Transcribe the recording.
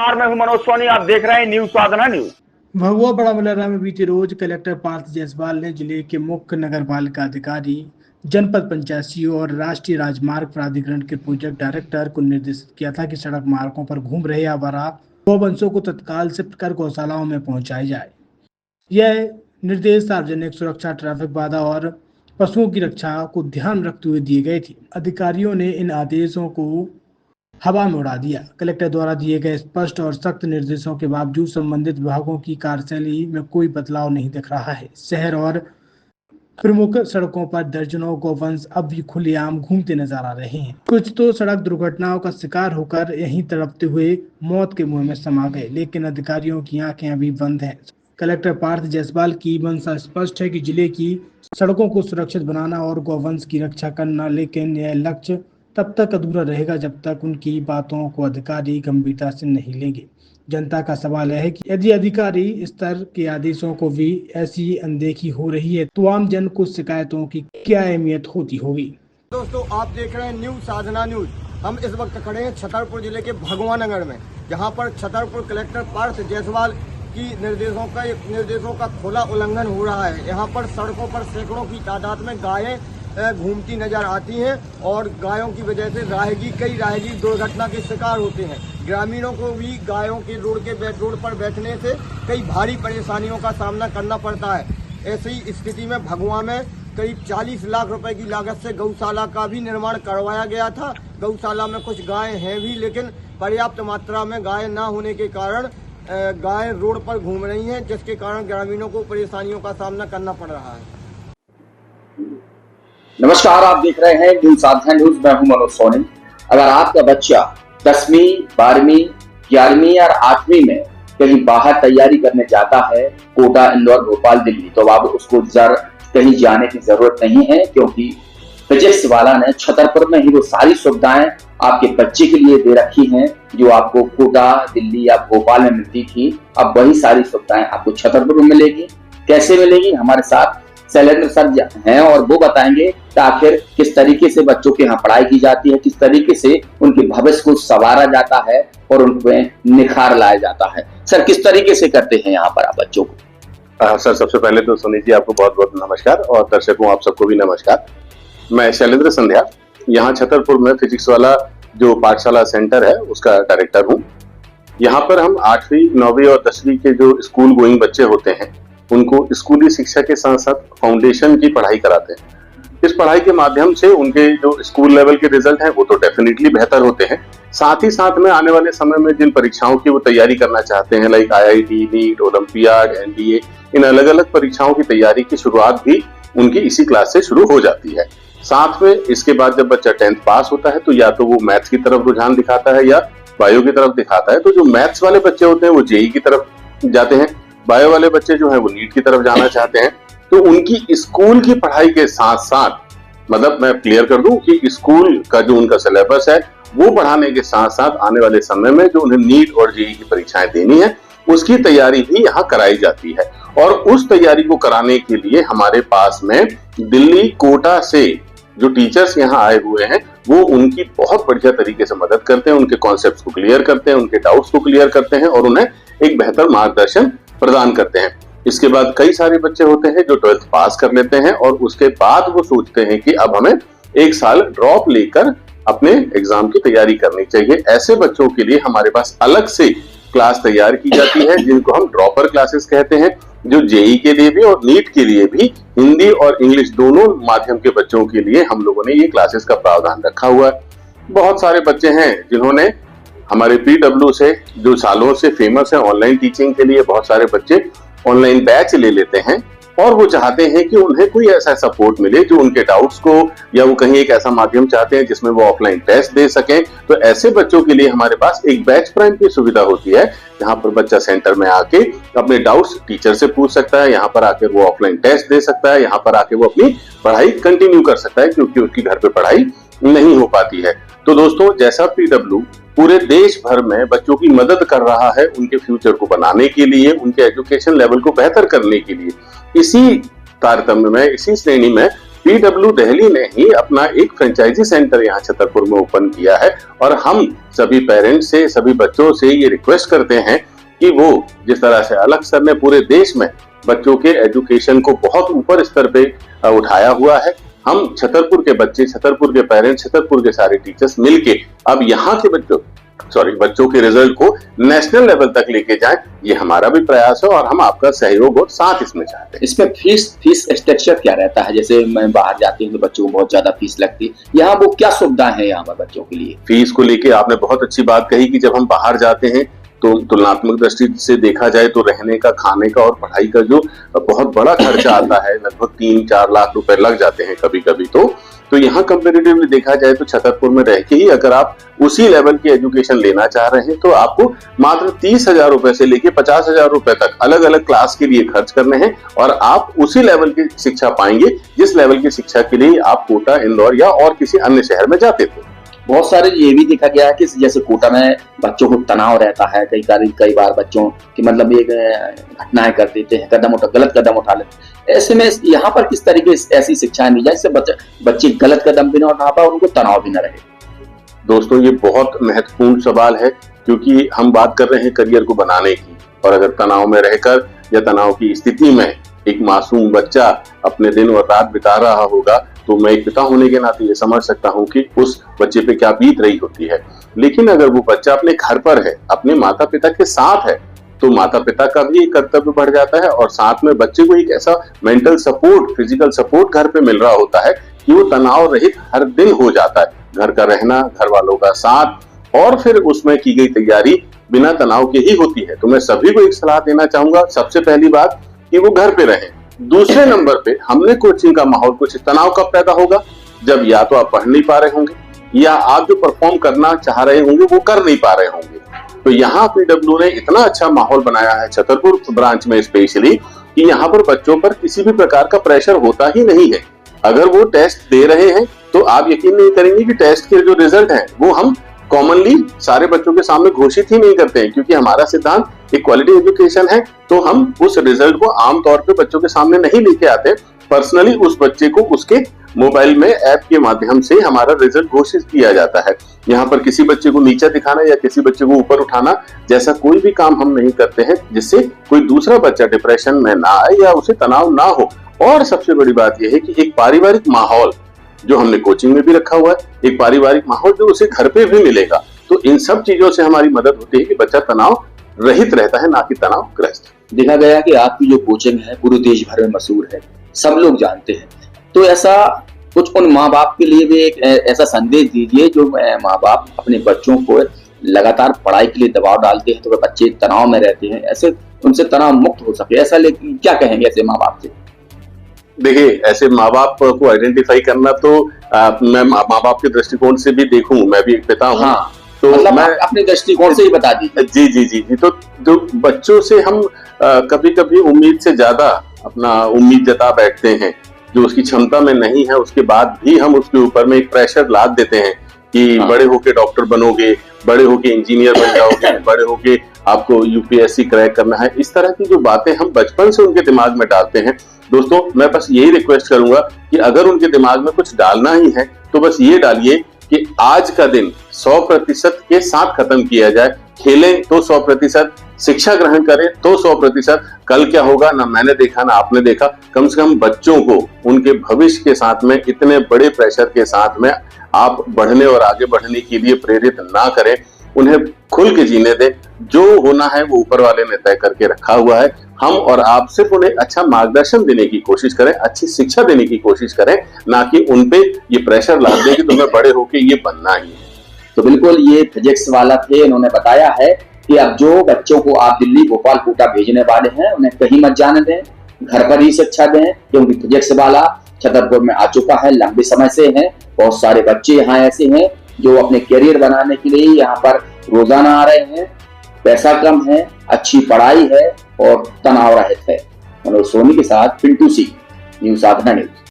नमस्कार, मैं हूं मनोज सोनी। आप देख रहे हैं न्यूज साधना न्यूज। भगवा बड़ा मलहरा में बीते रोज कलेक्टर पार्थ जायसवाल ने जिले के मुख्य नगरपालिका अधिकारी, जनपद पंचायत सीईओ और राष्ट्रीय राजमार्ग प्राधिकरण के प्रोजेक्ट डायरेक्टर को निर्देशित किया था कि सड़क मार्गों पर घूम रहे आवारा गौवंशों को तत्काल शिफ्ट कर गौशालाओं में पहुंचाया जाए। यह निर्देश सार्वजनिक सुरक्षा, ट्रैफिक बाधा और पशुओं की रक्षा को ध्यान में रखते हुए दिए गए थे। अधिकारियों ने इन आदेशों को हवा में उड़ा दिया। कलेक्टर द्वारा दिए गए स्पष्ट और सख्त निर्देशों के बावजूद संबंधित विभागों की कार्यशैली में कोई बदलाव नहीं दिख रहा है। शहर और प्रमुख सड़कों पर दर्जनों गौवंश अब भी खुलेआम घूमते नजर आ रहे हैं। कुछ तो सड़क दुर्घटनाओं का शिकार होकर यहीं तड़पते हुए मौत के मुंह में समा गए, लेकिन अधिकारियों की आंखें अभी बंद हैं। कलेक्टर पार्थ जायसवाल की मंशा स्पष्ट है कि जिले की सड़कों को सुरक्षित बनाना और गौवंश की रक्षा करना, लेकिन यह लक्ष्य तब तक अधूरा रहेगा जब तक उनकी बातों को अधिकारी गंभीरता से नहीं लेंगे। जनता का सवाल है कि यदि अधिकारी स्तर के आदेशों को भी ऐसी अनदेखी हो रही है तो आम जन को शिकायतों की क्या अहमियत होती होगी। दोस्तों, आप देख रहे हैं न्यूज साधना न्यूज। हम इस वक्त खड़े हैं छतरपुर जिले के भगवा नगर में, जहां पर छतरपुर कलेक्टर पार्थ जायसवाल की निर्देशों का खुला उल्लंघन हो रहा है। यहां पर सड़कों पर सैकड़ों की तादाद में गायें घूमती नजर आती हैं और गायों की वजह से कई राहगीर दुर्घटना के शिकार होते हैं। ग्रामीणों को भी गायों के रोड पर बैठने से कई भारी परेशानियों का सामना करना पड़ता है। ऐसी स्थिति में भगवा में करीब 40 लाख रुपए की लागत से गौशाला का भी निर्माण करवाया गया था। गौशाला में कुछ गायें हैं भी, लेकिन पर्याप्त मात्रा में गायें न होने के कारण गायें रोड पर घूम रही हैं, जिसके कारण ग्रामीणों को परेशानियों का सामना करना पड़ रहा है। नमस्कार, आप देख रहे हैं न्यूज साधना न्यूज। मैं हूं मनोज सोनी। अगर आपका बच्चा 10वीं, 12वीं, 11वीं और 8वीं में कहीं बाहर तैयारी करने जाता है, कोटा, इंदौर, भोपाल, दिल्ली, तो अब उसको कहीं जाने की जरूरत नहीं है, क्योंकि फिजिक्स वाला ने छतरपुर में ही वो सारी सुविधाएं आपके बच्चे के लिए दे रखी हैं जो आपको कोटा, दिल्ली या भोपाल में मिलती थी। अब वही सारी सुविधाएं आपको छतरपुर में मिलेगी। कैसे मिलेगी? हमारे साथ शैलेंद्र सर हैं और वो बताएंगे कि आखिर किस तरीके से बच्चों के यहाँ पढ़ाई की जाती है, किस तरीके से उनके भविष्य को संवारा जाता है और उनमें निखार लाया जाता है। सर, किस तरीके से करते हैं यहाँ पर आप बच्चों को? सर, सबसे पहले तो सुनील जी आपको बहुत बहुत नमस्कार और दर्शकों आप सबको भी नमस्कार। मैं शैलेंद्र संध्या, यहाँ छतरपुर में फिजिक्स वाला जो पाठशाला सेंटर है उसका डायरेक्टर हूँ। यहाँ पर हम 8वीं, 9वीं और 10वीं के जो स्कूल गोइंग बच्चे होते हैं उनको स्कूली शिक्षा के साथ साथ फाउंडेशन की पढ़ाई कराते हैं। इस पढ़ाई के माध्यम से उनके जो स्कूल लेवल के रिजल्ट हैं वो तो डेफिनेटली बेहतर होते हैं। साथ ही साथ में आने वाले समय में जिन परीक्षाओं की वो तैयारी करना चाहते हैं, like IIT, NEET, olympiad, NDA, इन अलग अलग परीक्षाओं की तैयारी की शुरुआत भी उनकी इसी क्लास से शुरू हो जाती है। साथ में इसके बाद जब बच्चा 10th पास होता है तो या तो वो मैथ्स की तरफ रुझान दिखाता है या बायो की तरफ दिखाता है। तो जो मैथ्स वाले बच्चे होते हैं वो JEE की तरफ जाते हैं, बायो वाले बच्चे जो है वो नीट की तरफ जाना चाहते हैं। तो उनकी स्कूल की पढ़ाई के साथ साथ, मतलब मैं क्लियर कर दूं कि स्कूल का जो उनका सिलेबस है वो पढ़ाने के साथ साथ आने वाले समय में जो उन्हें नीट और JEE की परीक्षाएं देनी है उसकी तैयारी भी यहाँ कराई जाती है। और उस तैयारी को कराने के लिए हमारे पास में दिल्ली, कोटा से जो टीचर्स यहाँ आए हुए हैं वो उनकी बहुत बढ़िया तरीके से मदद करते हैं, उनके कॉन्सेप्ट्स को क्लियर करते हैं, उनके डाउट्स को क्लियर करते हैं और उन्हें एक बेहतर मार्गदर्शन प्रदान करते हैं। इसके बाद कई सारे बच्चे होते हैं जो 12th पास कर लेते हैं और उसके बाद वो सोचते हैं कि अब हमें 1 साल ड्रॉप लेकर अपने एग्जाम की तैयारी करनी चाहिए। ऐसे बच्चों के लिए हमारे पास अलग से क्लास तैयार की जाती है जिनको हम ड्रॉपर क्लासेस कहते हैं, जो JEE के लिए भी और नीट के लिए भी हिंदी और इंग्लिश दोनों माध्यम के बच्चों के लिए हम लोगों ने ये क्लासेस का प्रावधान रखा हुआ है। बहुत सारे बच्चे हैं जिन्होंने हमारे PW से जो सालों से फेमस है ऑनलाइन टीचिंग के लिए, बहुत सारे बच्चे ऑनलाइन बैच ले लेते हैं और वो चाहते हैं कि उन्हें कोई ऐसा सपोर्ट मिले जो उनके डाउट्स को, या वो कहीं एक ऐसा माध्यम चाहते हैं जिसमें वो ऑफलाइन टेस्ट दे सकें। तो ऐसे बच्चों के लिए हमारे पास एक बैच प्राइम की सुविधा होती है, जहां पर बच्चा सेंटर में आके अपने डाउट्स टीचर से पूछ सकता है, यहाँ पर आकर वो ऑफलाइन टेस्ट दे सकता है, यहाँ पर आके वो अपनी पढ़ाई कंटिन्यू कर सकता है क्योंकि उसकी घर पे पढ़ाई नहीं हो पाती है। तो दोस्तों, जैसा PW पूरे देश भर में बच्चों की मदद कर रहा है उनके फ्यूचर को बनाने के लिए, उनके एजुकेशन लेवल को बेहतर करने के लिए, इसी तारतम्य में, इसी श्रेणी में पीडब्ल्यू दिल्ली ने ही अपना एक फ्रेंचाइजी सेंटर यहाँ छतरपुर में ओपन किया है और हम सभी पेरेंट्स से, सभी बच्चों से ये रिक्वेस्ट करते हैं कि वो जिस तरह से अलग सर ने पूरे देश में बच्चों के एजुकेशन को बहुत ऊपर स्तर पे उठाया हुआ है, हम छतरपुर के बच्चे, छतरपुर के पेरेंट्स, छतरपुर के सारे टीचर्स मिलके अब यहाँ के बच्चों के रिजल्ट को नेशनल लेवल तक लेके जाएं, ये हमारा भी प्रयास है और हम आपका सहयोग और साथ इसमें चाहते हैं। इसमें फीस स्ट्रक्चर क्या रहता है? जैसे मैं बाहर जाती हूँ तो बच्चों को बहुत ज्यादा फीस लगती है, यहाँ वो क्या सुविधाएं हैं यहाँ पर बच्चों के लिए? फीस को लेके आपने बहुत अच्छी बात कही कि जब हम बाहर जाते हैं तो तुलनात्मक दृष्टि से देखा जाए तो रहने का, खाने का और पढ़ाई का जो बहुत बड़ा खर्चा आता है, लगभग 3-4 लाख रुपए लग जाते हैं कभी कभी। तो यहाँ कंपेरेटिवली देखा जाए तो छतरपुर में रह के ही अगर आप उसी लेवल की एजुकेशन लेना चाह रहे हैं तो आपको मात्र 30,000 रुपए से लेके 50,000 रुपए तक अलग अलग क्लास के लिए खर्च करने हैं और आप उसी लेवल की शिक्षा पाएंगे जिस लेवल की शिक्षा के लिए आप कोटा, इंदौर या और किसी अन्य शहर में जाते थे। बहुत सारे ये भी देखा गया है कि जैसे कोटा में बच्चों को तनाव रहता है, कई बार बच्चों की मतलब ये घटनाएं कर देते हैं, गलत कदम उठा लेते हैं। ऐसे में यहाँ पर किस तरीके से ऐसी शिक्षाएं दी जाए जिससे बच्चे गलत कदम भी न उठा पाए और उनको तनाव भी न रहे? दोस्तों, ये बहुत महत्वपूर्ण सवाल है क्योंकि हम बात कर रहे हैं करियर को बनाने की, और अगर तनाव में रहकर या तनाव की स्थिति में एक मासूम बच्चा अपने दिन और रात बिता रहा होगा तो मैं एक पिता होने के नाते ये समझ सकता हूँ कि उस बच्चे पे क्या बीत रही होती है। लेकिन अगर वो बच्चा अपने घर पर है, अपने माता पिता के साथ है, तो माता पिता का भी एक कर्तव्य बढ़ जाता है और साथ में बच्चे को एक ऐसा मेंटल सपोर्ट, फिजिकल सपोर्ट घर पे मिल रहा होता है कि वो तनाव रहित हर दिन हो जाता है। घर का रहना, घर वालों का साथ और फिर उसमें की गई तैयारी बिना तनाव के ही होती है। तो मैं सभी को एक सलाह देना चाहूंगा, सबसे पहली बात कि वो घर पे रहें। दूसरे नंबर पे हमने कोचिंग का माहौल, कुछ तनाव कब पैदा होगा? जब या तो आप पढ़ नहीं पा रहे होंगे या आप जो परफॉर्म करना चाह रहे होंगे वो कर नहीं पा रहे होंगे। तो यहाँ पीडब्ल्यू ने इतना अच्छा माहौल बनाया है छतरपुर ब्रांच में स्पेशली कि यहाँ पर बच्चों पर किसी भी प्रकार का प्रेशर होता ही नहीं है। अगर वो टेस्ट दे रहे हैं तो आप यकीन नहीं करेंगे कि टेस्ट के जो रिजल्ट हैं वो हम कॉमनली सारे बच्चों के सामने घोषित ही नहीं करते हैं, क्योंकि हमारा सिद्धांत एक क्वालिटी एजुकेशन है। तो हम उस रिजल्ट को आमतौर पे बच्चों के सामने नहीं लेके आते, पर्सनली उस बच्चे को उसके मोबाइल में ऐप के माध्यम से हमारा रिजल्ट घोषित किया जाता है। यहाँ पर किसी बच्चे को नीचा दिखाना या किसी बच्चे को ऊपर उठाना जैसा कोई भी काम हम नहीं करते हैं जिससे कोई दूसरा बच्चा डिप्रेशन में ना आए या उसे तनाव ना हो। और सबसे बड़ी बात यह है कि एक पारिवारिक माहौल जो हमने कोचिंग में भी रखा हुआ है, एक पारिवारिक माहौल जो उसे घर पे भी मिलेगा। तो इन सब चीजों से हमारी मदद होती है कि बच्चा तनाव रहित रहता है, ना कि तनाव ग्रस्त। देखा गया कि आपकी जो कोचिंग है पूरे देश भर में मशहूर है, सब लोग जानते हैं। तो ऐसा कुछ उन माँ बाप के लिए भी एक ऐसा संदेश दीजिए जो माँ बाप अपने बच्चों को लगातार पढ़ाई के लिए दबाव डालते हैं तो बच्चे तनाव में रहते हैं, ऐसे उनसे तनाव मुक्त हो सके, ऐसा लेकिन क्या कहेंगे ऐसे माँ बाप से? देखिए, ऐसे माँ बाप को आइडेंटिफाई करना तो मैं माँ बाप के दृष्टिकोण से भी देखूं, मैं भी एक पिता हूँ। हाँ, तो मतलब मैं अपने दृष्टिकोण से ही बता दीजिए। जी जी जी जी। तो जो बच्चों से हम कभी कभी उम्मीद से ज्यादा अपना उम्मीद जता बैठते हैं, जो उसकी क्षमता में नहीं है, उसके बाद भी हम उसके ऊपर में एक प्रेशर लाद देते हैं कि बड़े होके डॉक्टर बनोगे, बड़े होके इंजीनियर बन जाओगे, बड़े होके आपको यूपीएससी क्रैक करना है। इस तरह की जो बातें हम बचपन से उनके दिमाग में डालते हैं, दोस्तों मैं बस यही रिक्वेस्ट करूंगा कि अगर उनके दिमाग में कुछ डालना ही है तो बस ये डालिए कि आज का दिन 100% के साथ खत्म किया जाए। खेलें तो 100%, शिक्षा ग्रहण करें तो 100%। कल क्या होगा ना मैंने देखा ना आपने देखा। कम से कम बच्चों को उनके भविष्य के साथ में इतने बड़े प्रेशर के साथ में आप बढ़ने और आगे बढ़ने के लिए प्रेरित ना करें, उन्हें खुल के जीने दें। जो होना है वो ऊपर वाले ने तय करके रखा हुआ है। हम और आप सिर्फ उन्हें अच्छा मार्गदर्शन देने की कोशिश करें, अच्छी शिक्षा देने की कोशिश करें, ना कि उनपे ये प्रेशर ला दें कि तुम्हें बड़े होके ये बनना ही है। तो बिल्कुल ये फिजिक्स वाला थे, इन्होंने बताया है कि अब जो बच्चों को आप दिल्ली, भोपाल, कोटा भेजने वाले हैं उन्हें कहीं मत जाने दें, घर पर ही शिक्षा दें, क्योंकि फिजिक्स वाला छतरपुर में आ चुका है, लंबे समय से है। बहुत सारे बच्चे यहाँ ऐसे हैं जो अपने करियर बनाने के लिए यहाँ पर रोजाना आ रहे हैं। पैसा कम है, अच्छी पढ़ाई है और तनाव रहित है। मनोज सोनी के साथ पिंटू सिंह, न्यूज़ साधना न्यूज़।